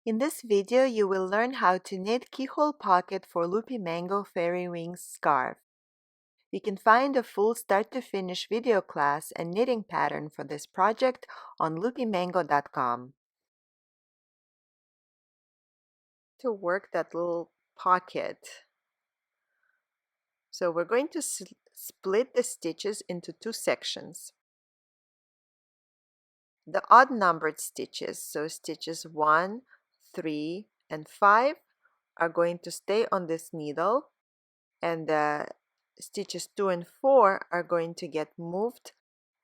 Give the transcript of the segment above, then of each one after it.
In this video, you will learn how to knit keyhole pocket for Loopy Mango Fairy Wings scarf. You can find a full start-to-finish video class and knitting pattern for this project on loopymango.com. To work that little pocket, so we're going to split the stitches into two sections. The odd numbered stitches, so stitches 1, 3, and 5, are going to stay on this needle, and the stitches 2 and 4 are going to get moved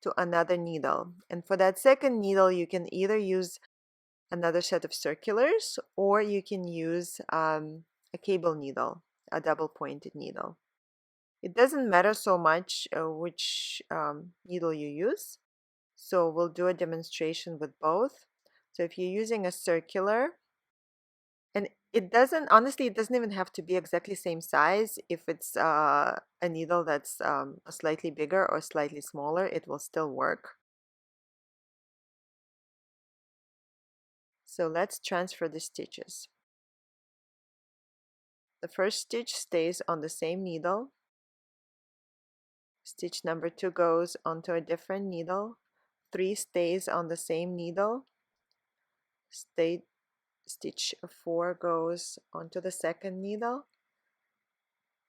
to another needle. And for that second needle, you can either use another set of circulars, or you can use a cable needle, a double pointed needle. It doesn't matter so much which needle you use, so we'll do a demonstration with both. So if you're using a circular, and it doesn't, honestly, it doesn't even have to be exactly same size. If it's a needle that's slightly bigger or slightly smaller, it will still work. So let's transfer the stitches. The first stitch stays on the same needle. Stitch number 2 goes onto a different needle. 3 stays on the same needle. Stitch 4 goes onto the second needle.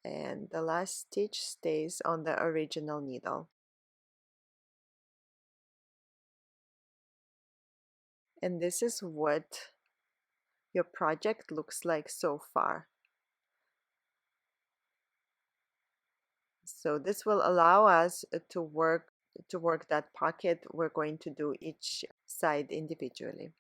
And the last stitch stays on the original needle. And this is what your project looks like so far. So this will allow us to work that pocket. We're going to do each side individually.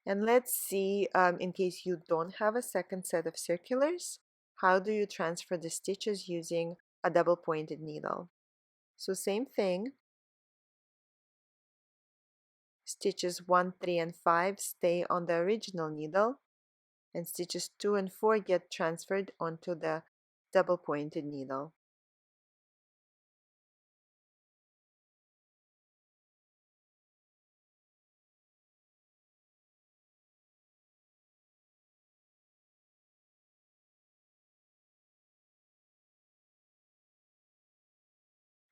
And let's see, in case you don't have a second set of circulars, how do you transfer the stitches using a double pointed needle? So same thing. Stitches 1, 3, and 5 stay on the original needle, and stitches 2 and 4 get transferred onto the double pointed needle.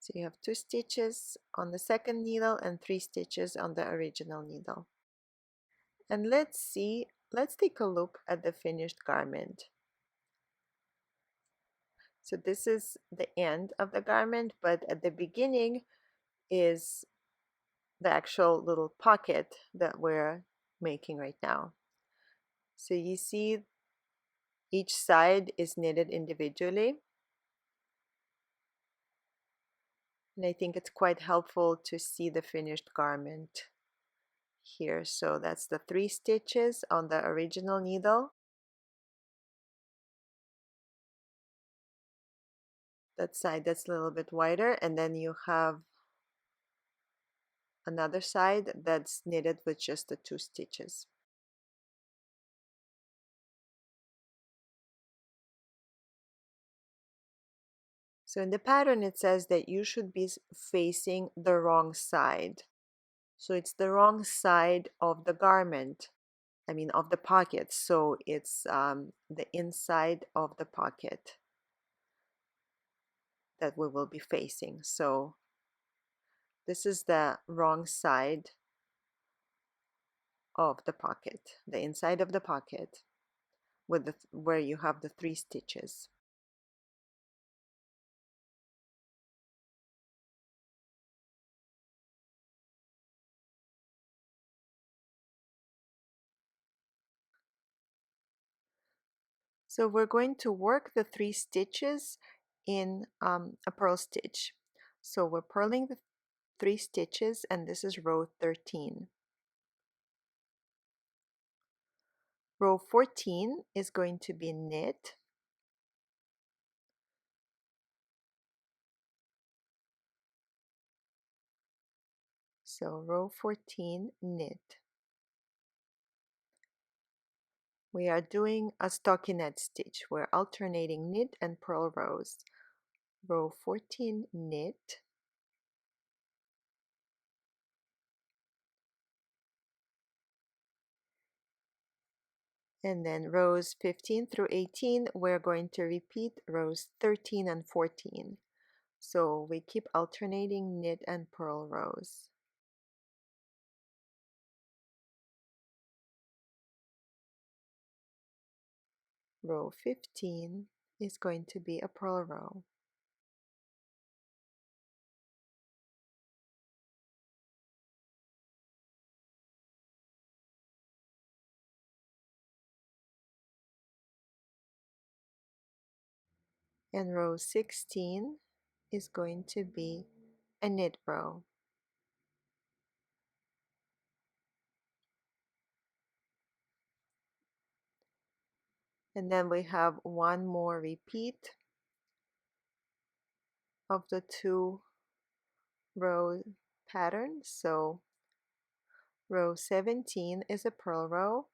So you have 2 stitches on the second needle and 3 stitches on the original needle. And let's take a look at the finished garment. So this is the end of the garment, but at the beginning is the actual little pocket that we're making right now. So you see each side is knitted individually. And I think it's quite helpful to see the finished garment here. So that's the 3 stitches on the original needle. That side that's a little bit wider, and then you have another side that's knitted with just the 2 stitches. So in the pattern it says that you should be facing the wrong side. So it's the wrong side of the garment, I mean of the pocket. So it's the inside of the pocket that we will be facing. So this is the wrong side of the pocket, the inside of the pocket, with where you have the 3 stitches. So we're going to work the 3 stitches in a purl stitch. So we're purling the 3 stitches, and this is row 13. Row 14 is going to be knit. So row 14, knit. We are doing a stockinette stitch. We're alternating knit and purl rows. Row 14, knit. And then rows 15 through 18, we're going to repeat rows 13 and 14. So we keep alternating knit and purl rows. Row 15 is going to be a purl row. And row 16 is going to be a knit row. And then we have one more repeat of the 2-row pattern. So row 17 is a purl row.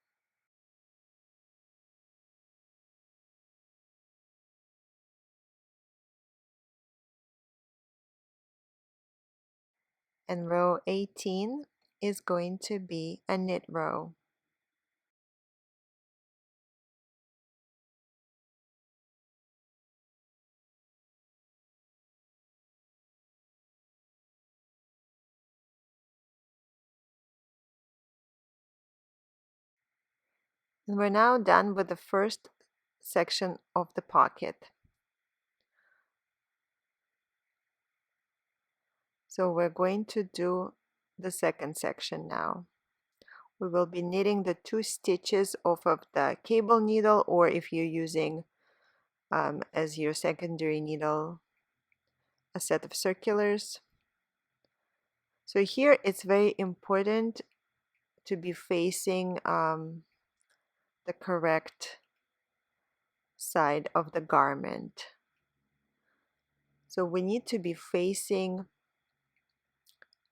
And row 18 is going to be a knit row. And we're now done with the first section of the pocket. So we're going to do the second section now. We will be knitting the 2 stitches off of the cable needle, or if you're using as your secondary needle a set of circulars. So here it's very important to be facing the correct side of the garment. So we need to be facing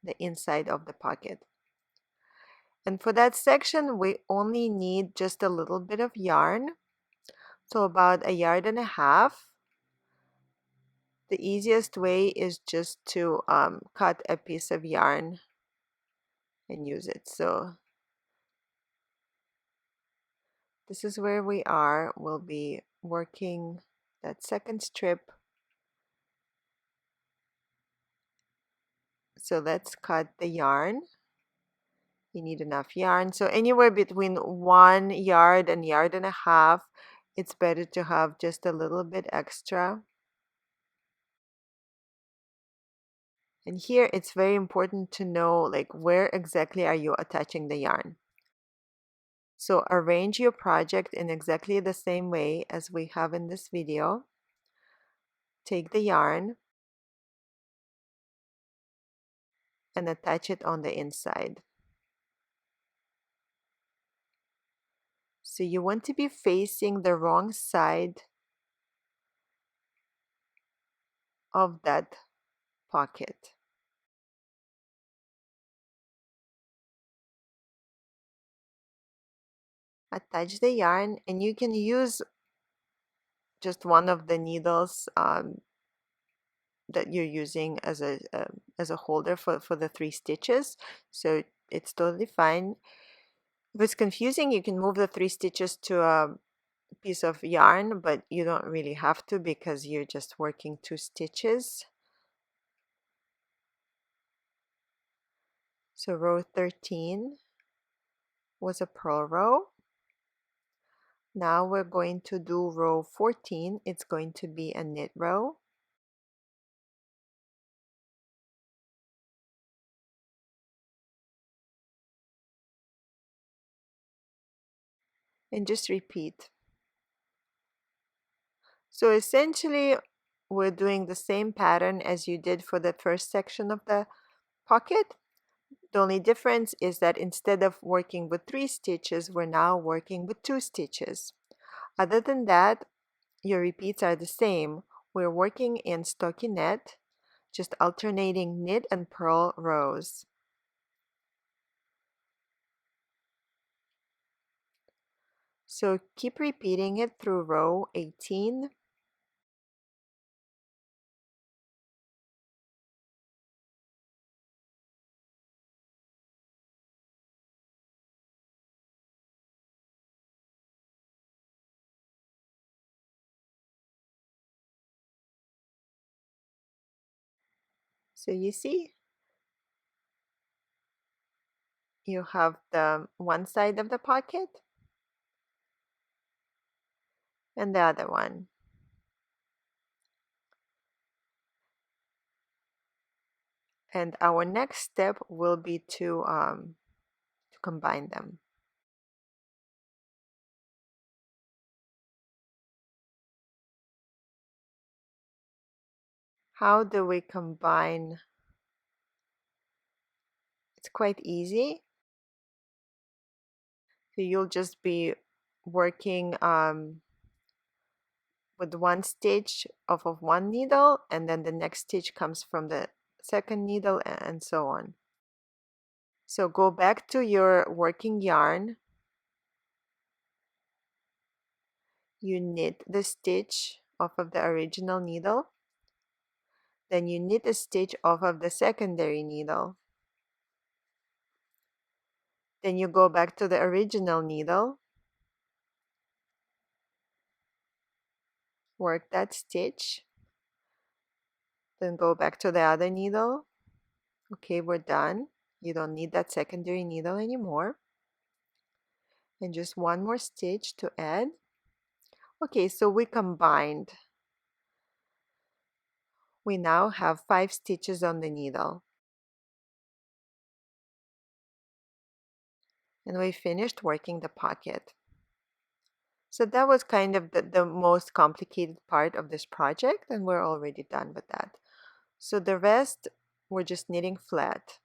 the inside of the pocket. And for that section, we only need just a little bit of yarn. So about 1.5 yards. The easiest way is just to cut a piece of yarn and use it. So this is where we are. We'll be working that second strip. So let's cut the yarn. You need enough yarn. So anywhere between 1 yard and 1.5 yards, it's better to have just a little bit extra. And here it's very important to know like where exactly are you attaching the yarn. So arrange your project in exactly the same way as we have in this video. Take the yarn and attach it on the inside. So you want to be facing the wrong side of that pocket. Attach the yarn, and you can use just one of the needles that you're using as a holder for the 3 stitches. So it's totally fine. If it's confusing, you can move the 3 stitches to a piece of yarn, but you don't really have to because you're just working 2 stitches. So row 13 was a purl row. Now we're going to do row 14. It's going to be a knit row. And just repeat. So essentially, we're doing the same pattern as you did for the first section of the pocket. The only difference is that instead of working with 3 stitches, we're now working with 2 stitches. Other than that, your repeats are the same. We're working in stockinette, just alternating knit and purl rows. So keep repeating it through row 18. So you see, you have the one side of the pocket and the other one. And our next step will be to combine them. How do we combine? It's quite easy. So you'll just be working with one stitch off of one needle, and then the next stitch comes from the second needle, and so on. So go back to your working yarn. You knit the stitch off of the original needle. Then you knit a stitch off of the secondary needle. Then you go back to the original needle. Work that stitch. Then go back to the other needle. Okay, we're done. You don't need that secondary needle anymore. And just one more stitch to add. Okay, so we combined. We now have 5 stitches on the needle. And we finished working the pocket. So that was kind of the most complicated part of this project, and we're already done with that. So the rest, we're just knitting flat.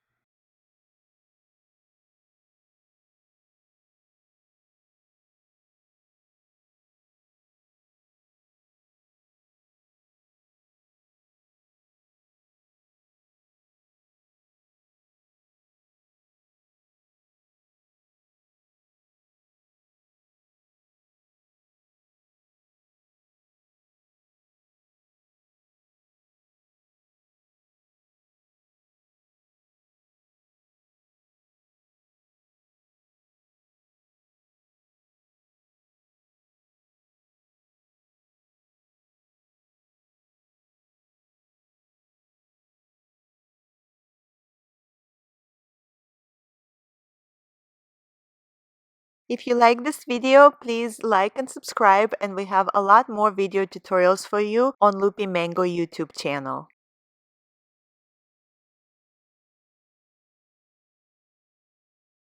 If you like this video, please like and subscribe, and we have a lot more video tutorials for you on Loopy Mango YouTube channel.